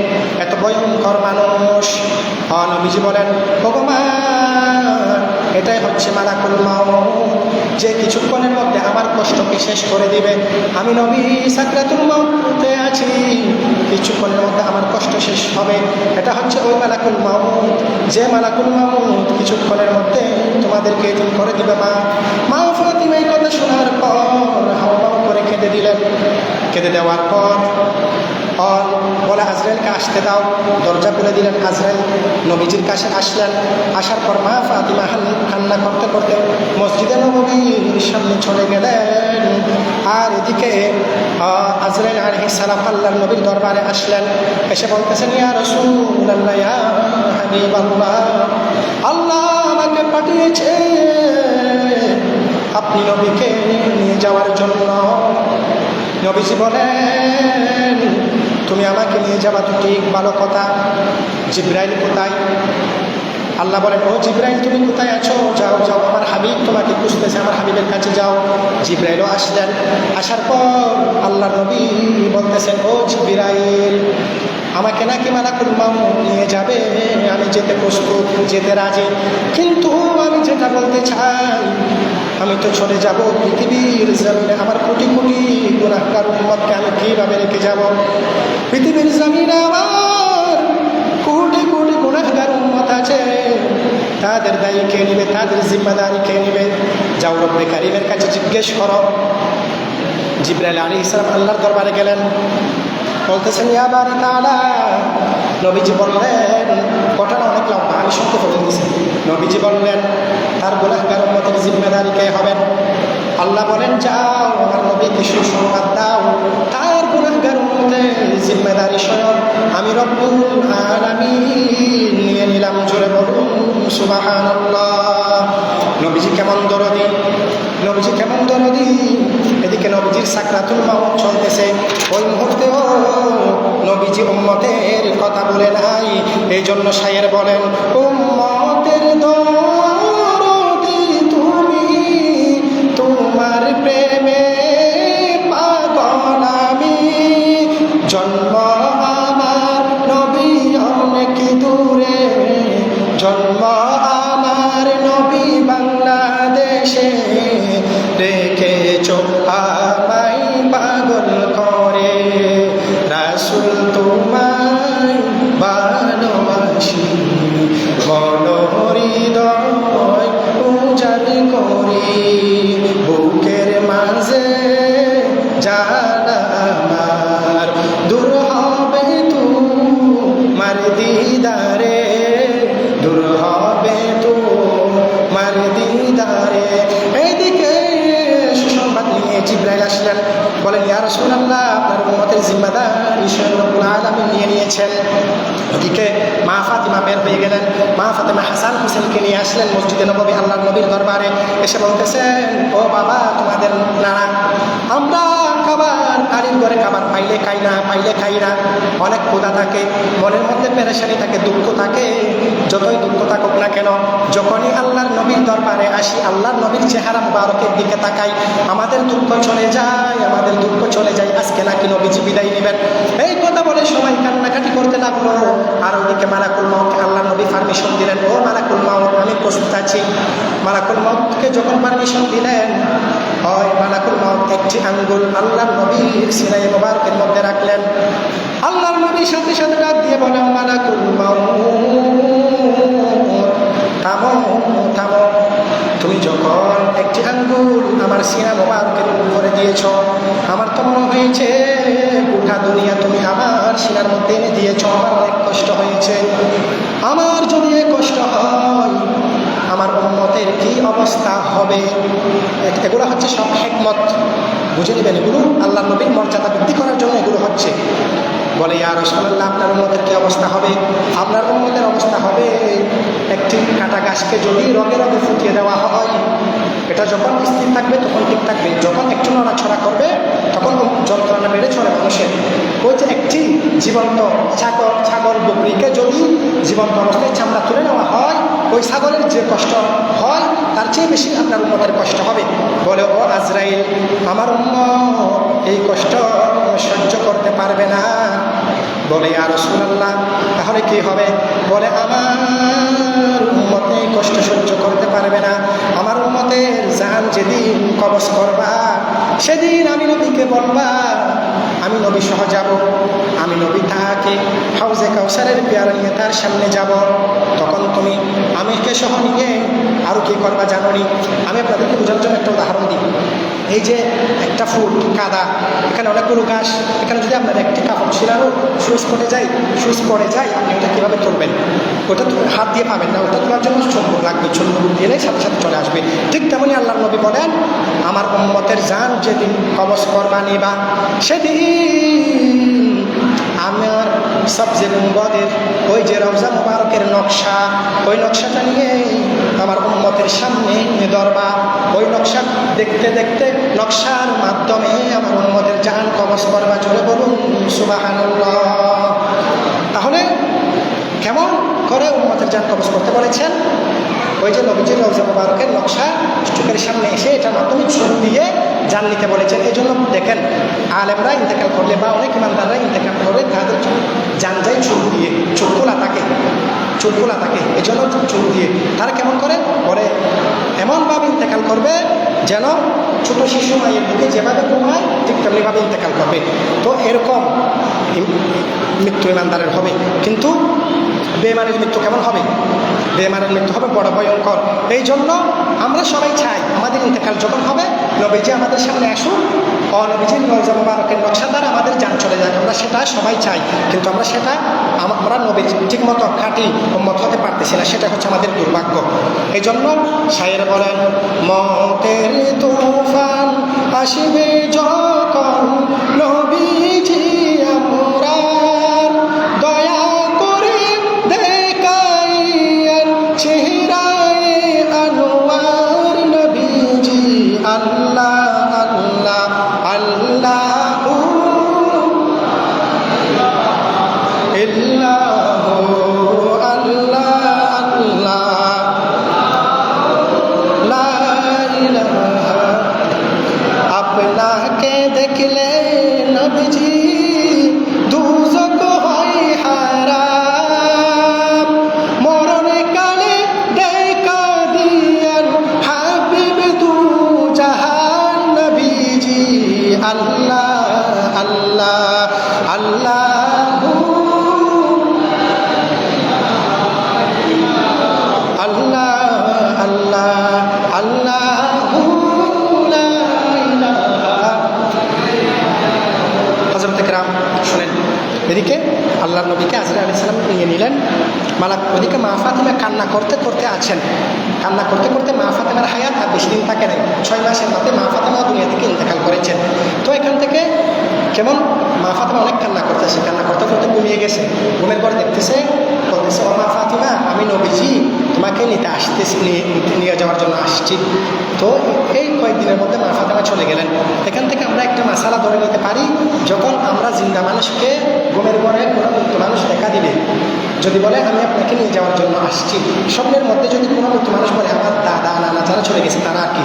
এত ভয়ঙ্কর মানুষ। নবীজি বলেন, ভগবান, এটাই হচ্ছে মালাকুল মাউত, যে কিছুক্ষণের মধ্যে আমার কষ্টকে শেষ করে দিবে। আমি নবী সাকরাতুল মাউতে আছি, কিছুক্ষণের মধ্যে আমার কষ্ট শেষ হবে। এটা হচ্ছে ওই মালাকুল মাউত, যে মালাকুল মাউত কিছুক্ষণের মধ্যে তোমাদেরকে এতিম করে দিবে। মা ফাতিমা এই কথা শোনার পর হাওমাও করে কেঁদে দিলেন। কেঁদে দেওয়ার পর বলে, আজরাইলকে আসতে দাও। দরজা খুলে দিলেন। আজরাইল নবীজির কাছে আসলেন। আসার পর মা ফাতিমা কান্না করতে করতে মসজিদে নববীর সামনে চলে গেলেন। আর এদিকে আজরাইল আলাইহিস সালাম আল্লাহর নবীর দরবারে আসলেন। এসে বলতেছেন, ইয়া রাসূলুল্লাহ, ইয়া হাবিবাল্লাহ, আল্লাহ আমাকে পাঠিয়েছে আপনি নবীকে নিয়ে যাওয়ার জন্য। নবীজি বলেন, তুমি আমাকে নিয়ে যাবা তো ঠিক, ভালো কথা, জিবরাইল কোথায়? আল্লাহ বলেন, ও জিবরাইল, তুমি কোথায় আছো? যাও যাও, আমার হাবিব তোমাকে খুঁজতেছে, আমার হাবিবের কাছে যাও। জিবরাইলও আসলেন। আসার পর আল্লাহ নবী বলতেছেন, ও জিবরাইল, আমাকে নাকি মালাকুল মাউত নিয়ে যাবে, আমি যেতে প্রস্তুত, যেতে রাজি, কিন্তু আমি যেটা বলতে চাই, আমি তো চলে যাব পৃথিবীর জমিনে, আমার কোটি কোটি গুনাহগার উম্মতকে আমি কীভাবে রেখে যাব? পৃথিবীর জমিনে আমার কোটি কোটি গুনাহগার উম্মত আছে, তাদের দায়ী কে নেবে? তাদের জিম্মাদারি কে নেবে? যাও রব্বে কারিমের কাছে জিজ্ঞেস করো। জিবরাইল আলাইহিস সালাম আল্লাহর দরবারে গেলেন। বলতেছেন, ইয়া বারি তাআলা। নবীজি বললেন, ঘটনা অনেক লম্বা, আমি শুনতে বলে দিয়েছি। নবীজি বললেন, তার গুনাহগার উম্মতের জিম্মাদারি কে হবেন? আল্লাহ বলেন, যাও আমার নবীকে সুসংবাদ দাও, তার গুনাহগার উম্মতের জিম্মাদারি স্বয়ং আমি রব্বুল আলামিন নিয়ে নিলাম। জোরে বলুন সুবহানাল্লাহ। নবীজি কেমন দরদি, নবীজি কেমন দরদি। এদিকে নবীজির সাকরাতুল মাউত চলতেছে, ওই মুহূর্তেও নবীজি উম্মতের কথা বলে নাই। এই জন্য শায়ের বলেন, উম্মতের দরদি তুমি, তোমার প্রেমে পাগল আমি, জন্ম আমার নবী অনেক দূরে, জন্ম আমার নবী বাংলাদেশে, রেখেছ আমায় পাগল করে, রাসূল তোমায় ভালোবাসি, বলো রাসূলুল্লাহ আপনার উম্মতের জিম্মাদারি স্বয়ং রব্বুল আলামিন নিয়ে নিয়েছেন। ওদিকে মা ফাতিমা বের হয়ে গেলেন। মা ফাতিমা হাসান হোসেনকে নিয়ে আসলেন মসজিদে নববী আল্লাহর নবীর দরবারে। এসে বলতেছেন, ও বাবা, তোমাদের নানা, আমরা খাবার বাড়ির ঘরে খাবার পাইলে খাই না, পাইলে খাই না। অনেক ক্ষুধা থাকে, মনের মধ্যে পেরেশানি থাকে, দুঃখ থাকে। যতই দুঃখ থাকুক না কেন, যখনই আল্লাহর নবীর দরবারে আসি, আল্লাহর নবীর চেহারা মুবারকের দিকে তাকাই, আমাদের দুঃখ চলে যায়, আমাদের দুঃখ চলে যায়। আজকে নাকি নবীজি বিদায় নেবেন। এই কথা বলে সবাই কান্নাকাটি করতে লাগলো। আর ওদিকে মালাকুল মাউতকে আল্লাহর নবী পারমিশন দিলেন, ও মালাকুল মাউত, আমি প্রস্তুত আছি। মালাকুল মাউতকে যখন পারমিশন দিলেন, হয় মালাকুল মাউত একটি আঙ্গুল আল্লাহর নবীর সিনাই মুবারকের মধ্যে রাখলেন। আল্লাহর নবীর সাথে সাথে ডাক দিয়ে বলেন, মালাকুল মাউত, থামো থামো। তুমি যখন একটি আঙ্গুল আমার সিনা মুবারকের উপরে দিয়েছ, আমার তো মনে হয়েছে গোটা দুনিয়া তুমি আমার সিনার মধ্যে এনে দিয়েছ। আমার অনেক কষ্ট হয়েছে। আমার যদি কষ্ট হয়, আমার উম্মতের কি অবস্থা হবে? এগুলো হচ্ছে সব হিকমত, বুঝে নেবেন। এগুলো আল্লাহ নবীর মর্যাদা বৃদ্ধি করার জন্য এগুলো হচ্ছে। বলে, ইয়া রাসূলুল্লাহ, আপনার উম্মতের কি অবস্থা হবে? আপনার উম্মতের অবস্থা হবে, একটি কাটা গাছকে যদি রগে রগে ফুটিয়ে দেওয়া হয়, এটা যখন স্থির থাকবে তখন ঠিক থাকবে, যখন একটু নড়াছড়া করবে তখন যন্ত্রণা বেড়ে চলে মানুষের। ওই যে একটি জীবন্ত ছাগল বকরিকে যদি জীবন্ত অবস্থায় চামড়া তুলে নেওয়া হয়, ওই ছাগলের যে কষ্ট হয় তার চেয়ে বেশি আপনার উম্মতের কষ্ট হবে। বলে, ও আজরাইল, আমার উম্মত এই কষ্ট সহ্য করতে পারবে না। বলে, ইয়া রাসূলুল্লাহ, তাহলে কি হবে? বলে, আমার উম্মত এই কষ্ট সহ্য করতে পারবে না। আমার উম্মতের জান যেদিন কবজ করবা, সেদিন আমি নবীকে বলবা, আমি নবী সহ যাব। আমি নবী তাকে হাউজে কাউসারের পেয়ারা নিয়ে তার সামনে যাব। তখন তুমি আমিরকে সহ নিয়ে আরও কী করবা জানো নি? আমি আপনাদেরকে বোঝার জন্য একটা উদাহরণ দিই। এই যে একটা ফুল কাদা, এখানে অনেকগুলো ঘাস, এখানে যদি আপনার একটি কাপড় ছিলারও সুইচ পড়ে যায়, আপনি ওটা কীভাবে তুলবেন? ওটা হাত দিয়ে পাবেন না, ওটা তোলার জন্য চুম্বক লাগবে, চুম্বক দিলে সাথে সাথে চলে আসবে। ঠিক তেমনই আল্লাহর নবী বলেন, আমার উম্মতের জান যেদিন কবজ করবা নিবা, সেদিন আমার সবজে গুম্বদের ওই যে রওজা মুবারকের নকশা, ওই নকশাটা নিয়ে আমার উম্মতের সামনে ধরবা। ওই নকশা দেখতে দেখতে নকশার মাধ্যমে আমার উম্মতের জান কবজ করবা। চলে বলুন সুবহানাল্লাহ। তাহলে কেমন করে উম্মতের জান কবজ করতে বলেছেন? ওই যে নবীজির রওজা মুবারকের নকশা চোখের সামনে এসে এটার মাধ্যমে ছবি দিয়ে জান নিতে বলেছেন। এই জন্য দেখেন, আলেমরা ইন্তেকাল করলে বা অনেক ইমানদাররা ইন্তেকাল করলে তাদের জান যায় চুল দিয়ে, চুল খোলা থাকে, এই জন্য চুল দিয়ে। তারা কেমন করে বলে, এমনভাবে ইন্তেকাল করবে যেন ছোট শিশু মায়ের বুকে যেভাবে ঘুমায় ঠিক তেমনিভাবে ইন্তেকাল করবে। তো এরকম মৃত্যু ইমানদারের হবে। কিন্তু বেঈমানের মৃত্যু কেমন হবে? বেঈমানের মৃত্যু হবে বড় ভয়ঙ্কর। এই জন্য আমরা সবাই চাই আমাদের ইন্তেকাল যখন হবে, নবীজি আমাদের সামনে আসুন, নবীজির রওজা মুবারকের নকশা দ্বারা আমাদের জান চলে যায়। আমরা সেটা সবাই চাই, কিন্তু আমরা নবীর ঠিক মতো খাঁটি উম্মত হতে পারতেছি না। সেটা হচ্ছে আমাদের দুর্ভাগ্য। এই জন্য শায়ের বলেন, মতের তুফান আসিবে যখন নবীজি আমরার দয়া করে দেখাইয়েন চেহারায় আনোয়ার নবীজি। আল্লাহ আল্লাহ আল্লাহু ইল্লাহু আল্লাহ আল্লাহ লা ইলাহা। আপনাকে দেখলে নবীজি দুজক হয় হারাম, মরণে কালে দেখা দিয়েন হাবিব দু জাহান নবীজি। আল্লাহ আল্লাহ আল্লাহু আল্লাহ আল্লাহ আল্লাহু লা ইলাহা। হযরত کرام শুনেন, এদিকে আল্লাহর নবীকে আজরাইল আলাইহিস সালাম নিয়ে নিলেন। ওদিকে মা ফাতিমা কান্না করতে করতে আছেন। কান্না করতে করতে মা ফাতেমার হায়াত আর বেশি দিন থাকে নাই, 6 মাসের মাথায় মা ফাতেমা দুনিয়া থেকে ইন্তেকাল করেছেন। তো এখান থেকে কেমন মা ফাতেমা অনেক কান্না করতেছে, কান্না করতে করতে ঘুমিয়ে গেছে। ঘুমের পর দেখতেছে, বলতেছে ও মা ফাতিমা, আমি নবীজি তোমাকে নিতে আসতেছি, নিয়ে যাওয়ার জন্য আসছি। তো এই কয়েকদিনের মধ্যে মা ফাতেমা চলে গেলেন। এখান থেকে আমরা একটা মাসালা ধরে নিতে পারি, যখন আমরা জিন্দা মানুষকে ঘুমের পরে কোনো মৃত্যু মানুষ দেখা দিবে, যদি বলে আমি আপনাকে নিয়ে যাওয়ার জন্য আসছি, স্বপ্নের মধ্যে যদি কোনো মৃত্যু মানুষ বলে আমার দাদা নানা যারা চলে গেছে তারা আর কি,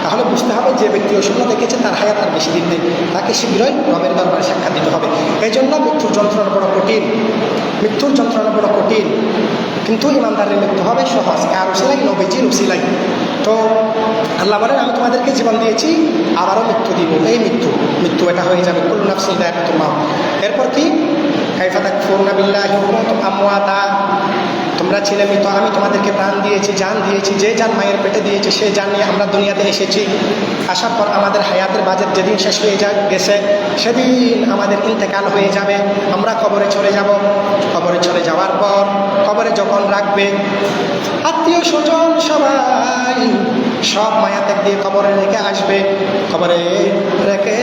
তাহলে বুঝতে হবে যে ব্যক্তি ওই স্বপ্ন দেখেছে তার হায়াত আর বেশি দিন নেই, তাকে শীঘ্রই রবের দরবারে সাক্ষাৎ দিতে হবে। এই জন্য মৃত্যুর যন্ত্রণা বড় কঠিন, মৃত্যুর যন্ত্রণা বড় কঠিন, কিন্তু ইমানদারের মৃত্যু হবে সহজ, কার উসিলাই? নবীজির উসিলাই। তো আল্লাহ বলেন আমি তোমাদেরকে জীবন দিয়েছি, আবারও মৃত্যু দিব। এই মৃত্যু এটা হয়ে যাবে, কুল্লু নাফসিন যায়কাতুল মাউত। এরপর কি? কাইফা তাকফুরুনা বিল্লাহি ওয়া কুনতুম আমওয়াতা, তোমরা ছিলে মৃত, আমি তোমাদেরকে প্রাণ দিয়েছি, জান দিয়েছি। যে জান মায়ের পেটে দিয়েছে সেই জান নিয়ে আমরা দুনিয়াতে এসেছি। আসার পর আমাদের হায়াতের বাজেট যেদিন শেষ হয়ে গেছে সেদিন আমাদের ইন্তেকাল হয়ে যাবে, আমরা কবরে চলে যাব। কবরে চলে যাওয়ার পর কবরে যখন রাখবে আত্মীয় স্বজন সবাই সব মায়া ত্যাগ দিয়ে কবরে রেখে আসবে। কবরে রেখে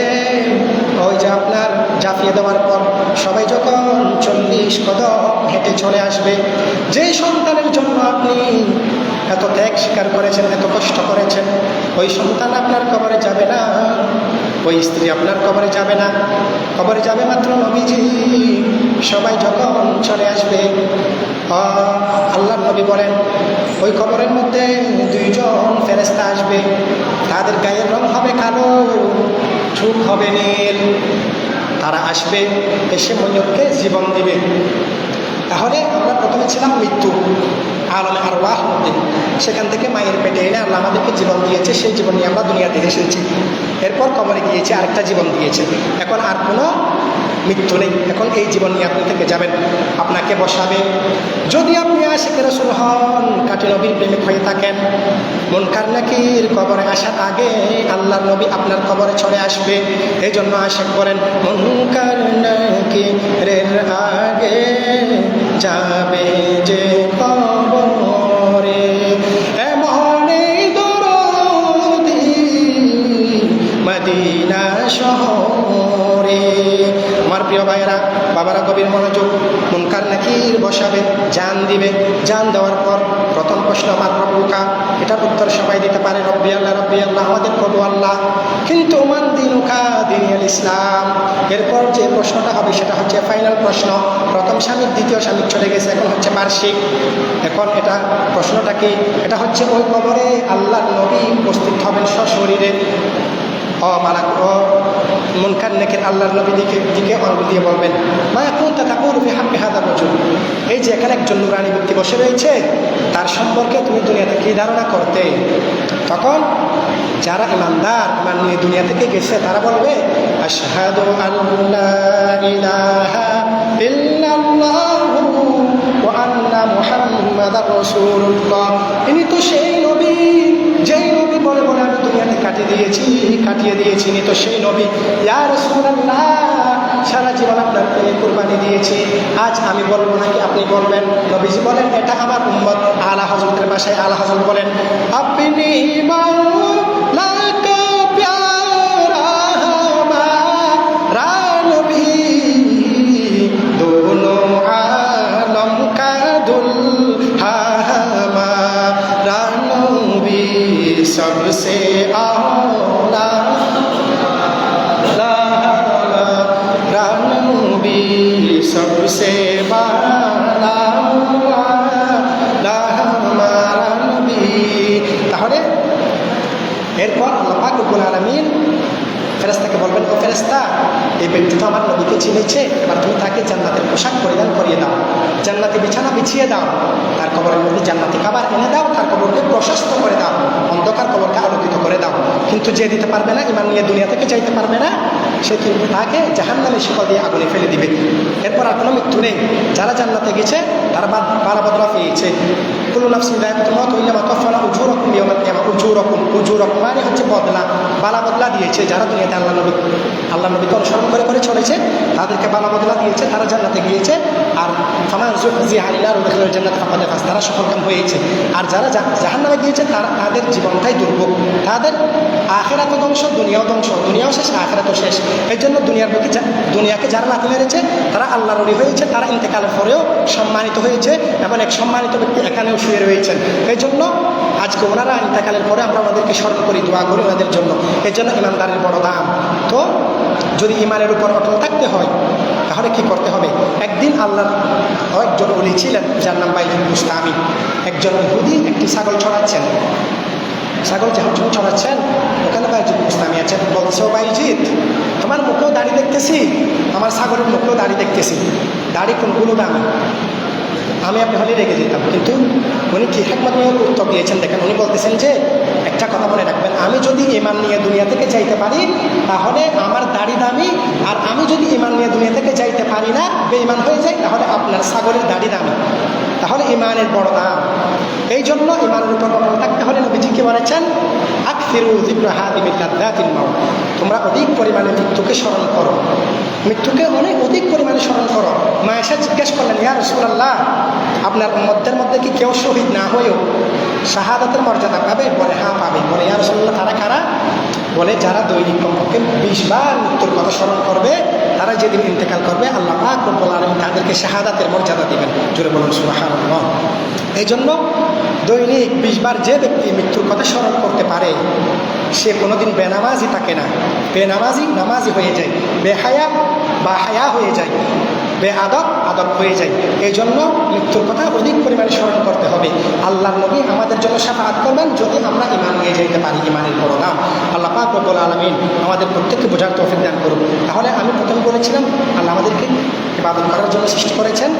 ওই যে আপনার জাফিয়ে দেওয়ার পর সবাই যখন 40 কদম হেঁটে চলে আসবে, যেই সন্তানের জন্য আপনি এত ত্যাগ স্বীকার করেছেন, এত কষ্ট করেছেন, ওই সন্তান আপনার কবরে যাবে না, ওই স্ত্রী আপনার কবরে যাবে না, কবরে যাবে মাত্র নবীজি। সবাই যখন চলে আসবে, আল্লাহর নবী বলেন ওই কবরের মধ্যে 2 জন ফেরেশতা আসবে, তাদের গায়ের রং হবে কালো, চোখ হবে নীল। তারা আসবে, এসে ময়ূরকে জীবন দিবে। তাহলে আমরা প্রথমে ছিলাম মৃত্যু আলমে আরওয়াহ মধ্যে, সেখান থেকে মায়ের পেটে এনে আল্লাহ আমাদেরকে জীবন দিয়েছে, সেই জীবন নিয়ে আমরা দুনিয়াতে এসেছি। এরপর কবরে গিয়েছে, আরেকটা জীবন দিয়েছে। এখন আর কোনো মৃত্যু নেই, এখন এই জীবন নিয়ে আপনি থেকে যাবেন। আপনাকে বসাবে, যদি আপনি আশিক রাসূল হন, কাটি নবীর প্রেমিক হয়ে থাকেন, মুনকার নাকির কবরে আসার আগে আল্লাহর নবী আপনার কবরে চলে আসবে। এই জন্য আশিক করেন মুনকার নাকিরের আগে যাবে যে কবরে, এমনই দরদি মদিনা শহরে। আমার প্রিয় ভাইয়েরা, বাবারা, গভীর মনোযোগ। মুনকার নাকির বসাবে, জান দিবে। জান দেওয়ার পর প্রথম প্রশ্ন আমার প্রভু কার? এটার উত্তর সবাই দিতে পারে, রব্বি আল্লাহ, রব্বি আল্লাহ, আমাদের প্রভু আল্লাহ। কিন্তু মান দিনুকা, দিনুল ইসলাম। এরপর যে প্রশ্নটা হবে সেটা হচ্ছে ফাইনাল প্রশ্ন। প্রথম স্বামীর দ্বিতীয় স্বামীর চলে গেছে, এখন হচ্ছে বার্ষিক। এখন এটা প্রশ্নটা কি? এটা হচ্ছে ওই কবরে আল্লাহর নবী উপস্থিত হবেন সশরীরে। মুনকার নাকির আল্লাহর নবী দিকে আঙ্গুল দিয়ে বলবেন, মা কুনতা তাকুলু ফি হাক্কি হাযা রাজুল, এই যে এখানে একজন নূরানী ব্যক্তি বসে রয়েছে, তার সম্পর্কে তুমি দুনিয়াতে কি ধারণা করতে? তখন যারা ইমানদার, ইমান নিয়ে দুনিয়া থেকে গেছে, তারা বলবে আশহাদু আল্লা ইলাহা ইল্লাল্লাহু ওয়া আন্না মুহাম্মাদার রাসূলুল্লাহ। ইনি তো সেই নবী, যেই নবী বলে বলে আমি দুনিয়াতে কাটিয়ে দিয়েছি, ইনি তো সেই নবী। ইয়া রাসূলুল্লাহ, সারা জীবন আপনার প্রেমে কুরবানি দিয়েছি, আজ আমি বলবো নাকি আপনি বলবেন? নবীজি বলেন এটা আমার উম্মত। আলা হযরতের ভাষায় আলা হযরত বলেন, আপনি মাওলাকা প্যারা হামারা নবী, দোনো আলম কা দুলহা হামারা নবী, सबसे आला नबी, सबसे बाला हमारा नबी। তাহলে এরপর আল্লাহ পাক রব্বুল আলামিন ফেরেশতাকে বলবেন, ও ফেরেশতা, এই ব্যক্তি তো আমার নবীকে চিনেছে, এবার তুমি তাকে জান্নাতের পোশাক পরিধান করিয়ে দাও, জান্নাতি বিছানা বিছিয়ে দাও, তার কবরের মধ্যে জান্নাতি খাবার এনে দাও, তার কবরকে প্রশস্ত করে দাও, অন্ধকার কবরকে আলোকিত করে দাও। কিন্তু যে দিতে পারবে না, ইমান নিয়ে দুনিয়া থেকে যাইতে পারবে না, সে কিন্তু তাকে জাহান্নামের শিকল দিয়ে আগুনে ফেলে দিবে। এরপর আর কোনো মৃত্যু নেই। যারা জান্নাতে গেছে তারা বারাবদরা পেয়েছে, কুল্লু নাফসিন যায়কাতুল মাউত ওয়া ইন্নামা তুওয়াফফাউনা উজুরাকুম ইয়াওমাল কিয়ামাহ। উজুরাকুম মানে হচ্ছে বদলা, বালা বদলা দিয়েছে। যারা দুনিয়াতে আল্লাহ নবীকে অনুসরণ করে চলেছে তাদেরকে বালা বদলা দিয়েছে, তারা জান্নাতে গিয়েছে। আর ফামান যুহজিহা আনিন নার ওয়া উদখিলাল জান্নাতা ফাকাদ ফাজ, তারা সফলকাম হয়েছে। আর যারা জাহান্নামে গিয়েছে তাদের জীবনটাই দুর্ভোগ, তাদের আখিরাতও ধ্বংস, দুনিয়াও ধ্বংস, দুনিয়াও শেষ আখিরাতও শেষ। এই জন্য দুনিয়াকে যারা লাথি মেরেছে তারা আল্লাহর ওলি হয়েছে, তারা ইন্তেকালের পরেও সম্মানিত হয়েছে এবং এক সম্মানিত ব্যক্তি এখানেও শুয়ে রয়েছেন। এই জন্য আজকে ওনারা ইন্তেকালের পরে আমরা ওনাদেরকে স্মরণ করি, দোয়া করি ওনাদের জন্য। এই জন্য ইমানদারের বড় দাম। তো যদি ইমানের উপর অটল থাকতে হয় তাহলে কি করতে হবে? একদিন আল্লাহর একজন ওলি ছিলেন যার নাম বাইজিদ বুস্তামি। একজন ইহুদি একটি ছাগল ছড়াচ্ছেন, ছাগল যখন ছড়াচ্ছেন ওখানে বাইজিদ বুস্তামি আছেন। বলছে, ও বাইজিদ, তোমার মুখেও দাড়ি দেখতেছি, আমার ছাগলের মুখেও দাড়ি দেখতেছি, দাড়ি কোনগুলো দামি? আমি আপনি হলে রেগে যেতাম, কিন্তু উনি কি হিকমত নিয়ে উত্তর দিয়েছেন দেখেন। উনি বলতেছেন যে একটা কথা মনে রাখবেন, আমি যদি ইমান নিয়ে দুনিয়া থেকে যাইতে পারি তাহলে আমার দাড়ি দামি, আর আমি যদি ইমান নিয়ে দুনিয়া থেকে যাইতে পারি না, বেঈমান হয়ে যাই, তাহলে আপনার ছাগলের দাড়ি দামি। তাহলে ইমানের বড় দাম। এই জন্য ইমানের উপর অটল থাকতে হলে নবীজি কি বলেছেন? আকসিরু যিকরা হাদিমিল লাযযাতিল মাউত, তোমরা অধিক পরিমাণে মৃত্যুকে স্মরণ করো, মৃত্যুকে অধিক পরিমাণে স্মরণ করো। মা এসে জিজ্ঞেস করলেন, ইয়া রাসূলুল্লাহ, আপনার উম্মতের মধ্যে কি কেউ শহীদ না হয়েও শাহাদাতের মর্যাদা পাবে? বলে হ্যাঁ পাবে। বলে ইয়া রাসূলুল্লাহ, তারা কারা? বলে যারা দৈনিক কমপক্ষে 20 বার মৃত্যুর কথা স্মরণ করবে, তারা যেদিন ইন্তেকাল করবে আল্লাহ পাক রব্বুল আলামিন তাদেরকে শাহাদাতের মর্যাদা দিবেন। জোরে বলুন সুবহানাল্লাহ। এই জন্য দৈনিক 20 বার যে ব্যক্তি মৃত্যুর কথা স্মরণ করতে পারে সে কোনোদিন বেনামাজি থাকে না। বেনামাজি নামাজি হয়ে যায়, বেহায়া বা হায়া হয়ে যায়, আদব হয়ে যায়। এই জন্য মৃত্যুর কথা অধিক পরিমাণে স্মরণ করতে হবে। আল্লাহর নবী আমাদের জন্য শাফাআত করবেন যদি আমরা ঈমান নিয়ে যেতে পারি। ঈমানের বড় দাম। আল্লাহ পাক রব্বুল আলামিন আমাদের প্রত্যেককে বোঝার তৌফিক দান করুন। তাহলে আমি প্রথমে বলেছিলাম আল্লাহ আমাদেরকে ইবাদত করার জন্য সৃষ্টি করেছেন।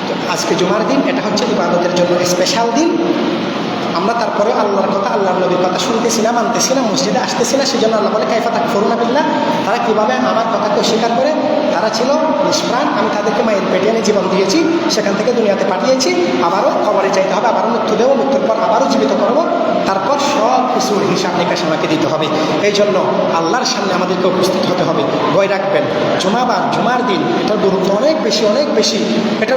তো আজকে জুমার দিন, এটা হচ্ছে ইবাদতের জন্য স্পেশাল দিন। আমরা তারপরে আল্লাহর কথা, আল্লাহর নবীর কথা শুনতেছি না, মানতেছি না, মসজিদে আসতেছি না। সেজন্য আল্লাহ বলে কাইফা তাকফুরুনা বিল্লাহ, তারা কীভাবে আমার কথাকে অস্বীকার করে? তারা ছিল নিষ্প্রাণ, আমি তাদেরকে মায়ের পেটে এনে জীবন দিয়েছি, সেখান থেকে দুনিয়াতে পাঠিয়েছি, আবারও কবরে যাইতে হবে, আবারও মৃত্যু দেবো, মৃত্যুর পর আবারও জীবিত করবো, তারপর সব কিছুর হিসাব নিকাশ আমাকে দিতে হবে। এই জন্য আল্লাহর সামনে আমাদেরকে উপস্থিত হতে হবে। ভয় রাখবেন, জুমার দিন, এটার গুরুত্ব অনেক বেশি, অনেক বেশি। এটা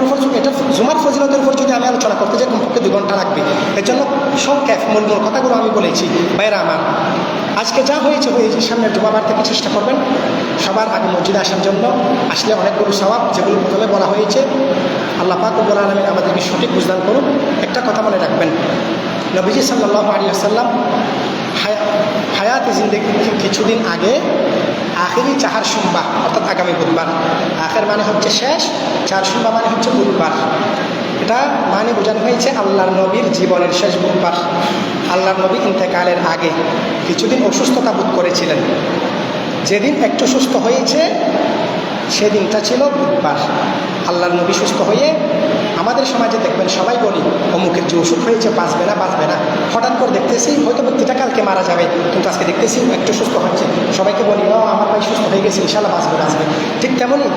জুমার ফজিলতের উপর যদি আমি আলোচনা করতে যাই কমপক্ষে 2 ঘন্টা লাগবে। এর জন্য সংক্ষেপ মূল কথাগুলো আমি বলেছি। ভাইরা আমার, আজকে যা হয়েছে সামনের জুমাবার থেকে চেষ্টা করবেন সবার আগে মসজিদে আসার জন্য। আসলে অনেকগুলো সওয়াব যেগুলো প্রথমে বলা হয়েছে, আল্লাহ পাক রব্বুল আলামিন আমাদেরকে সঠিক বুঝদান করুন। একটা কথা মনে রাখবেন, নবীজি সাল্লাল্লাহু আলাইহি ওয়াসাল্লাম হায়াতে জিন্দেগি কিছুদিন আগে আখেরি চাহার সোমবার, অর্থাৎ আগামী বুধবার, আখের মানে হচ্ছে শেষ, চার সোমবার মানে হচ্ছে বুধবার। এটা মানে বোঝানো হয়েছে আল্লাহর নবীর জীবনের শেষ বুধবার। আল্লাহর নবী ইন্তেকালের আগে কিছুদিন অসুস্থতা বোধ করেছিলেন। যেদিন একটু সুস্থ হয়েছে সেদিনটা ছিল বুধবার। আল্লাহর নবী সুস্থ হয়ে, আমাদের সমাজে দেখবেন সবাই বলি অমুকের যে অসুখ হয়েছে বাঁচবে না, হঠাৎ করে দেখতেছি হয়তো ব্যক্তিটা কালকে মারা যাবে, কিন্তু আজকে দেখতেছি একটু সুস্থ হচ্ছে, সবাইকে বলি ও আমার ভাই সুস্থ হয়ে গেছে, ইনশাআল্লাহ বাঁচবে। ঠিক তেমনই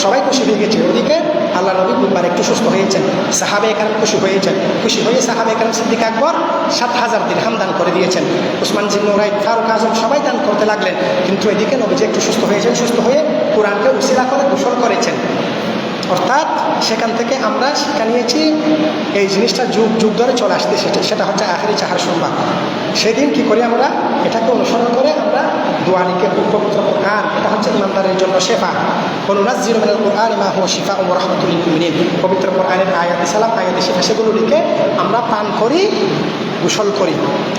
সবাই খুশি হয়ে গেছে। ওদিকে আল্লাহ নবী বুধবার একটু সুস্থ হয়েছেন, সাহাবে একরাম খুশি হয়েছেন। খুশি হয়ে সাহাবে একরাম সিদ্দিক আকবর 7,000 দিরহাম দান করে দিয়েছেন। উসমান জিন নুরাইন, ফারুক আজম সবাই দান করতে লাগলেন। কিন্তু এদিকে নবীজি একটু সুস্থ হয়েছেন, সুস্থ হয়ে কোরআনকে উসিলা করে গোসল করেছেন। অর্থাৎ সেখান থেকে আমরা শিক্ষা নিয়েছি এই জিনিসটা যুগ ধরে চলে আসতে, সেটা হচ্ছে আখেরি চাহার সোমবার। সেদিন কী করি আমরা? এটাকে অনুসরণ করে আমরা দোয়া লিখে পবিত্র কোরআন, এটা হচ্ছে ইমানদারের জন্য শেফা। ওয়ানুনাজ্জিলু মিনাল কুরআনি মা হুয়া শিফাউন ওয়া রাহমাতুল লিল মুমিনিন। পবিত্র কোরআনের আয়াতে সালাম, আয়াতে শিফা, সেগুলো লিখে আমরা পান করি, গোসল করি।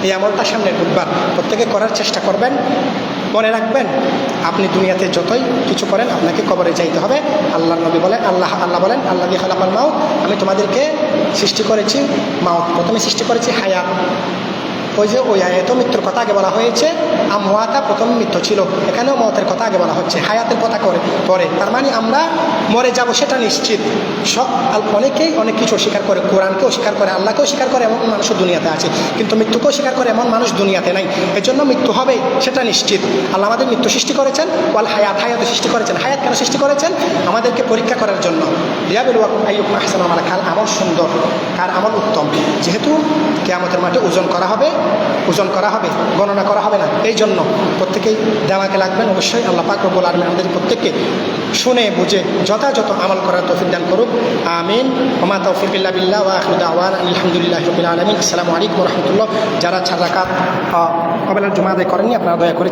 এই আমলটা সামনের বুধবার প্রত্যেকে করার চেষ্টা করবেন। মনে রাখবেন, আপনি দুনিয়াতে যতই কিছু করেন আপনাকে কবরে যাইতে হবে। আল্লাহর নবী বলেন, আল্লাহ বলেন, আল্লাহ দিয়ে খালাকাল মাউত, আমি তোমাদেরকে সৃষ্টি করেছি মাউত, প্রথমে সৃষ্টি করেছি হায়াত। ওই আয়াতেও মৃত্যুর কথা আগে বলা হয়েছে, আমওয়াতা প্রথম মৃত্যু ছিল, এখানেও মতের কথা আগে বলা হচ্ছে, হায়াতের কথা পরে। তার মানে আমরা মরে যাব সেটা নিশ্চিত। সব অনেকেই অনেক কিছু অস্বীকার করে, কোরআনকেও অস্বীকার করে, আল্লাহকেও স্বীকার করে, এমন মানুষও দুনিয়াতে আছে, কিন্তু মৃত্যুকেও স্বীকার করে এমন মানুষ দুনিয়াতে নাই। এজন্য মৃত্যু হবে সেটা নিশ্চিত। আল্লাহ আমাদের মৃত্যু সৃষ্টি করেছেন, ওয়াল হায়াত সৃষ্টি করেছেন। হায়াত কেন সৃষ্টি করেছেন? আমাদেরকে পরীক্ষা করার জন্য। লিয়াবলুয়াকুম আইয়ুকুম আহসানু আমালা, কার আমল সুন্দর, কার আমল উত্তম। যেহেতু কিয়ামতের মাঠে ওজন করা হবে, গণনা করা হবে না, এই জন্য প্রত্যেকেই দেওয়াকে লাগবেন অবশ্যই। আল্লাহ পাক রব্বুল আলামিন আমাদের প্রত্যেককে শুনে বুঝে যথাযথ আমল করার তৌফিক দান করুক, আমিন। ওয়া মা তাওফিক ইল্লা বিল্লাহ, ওয়া আখিরু দাওয়ানা আলহামদুলিল্লাহি রাব্বিল আলামিন। আসসালামু আলাইকুম ওয়া রাহমাতুল্লাহ। যারা 4 রাকাত ক্বাবলাল জুমা আদায় করেননি, আপনারা দয়া করে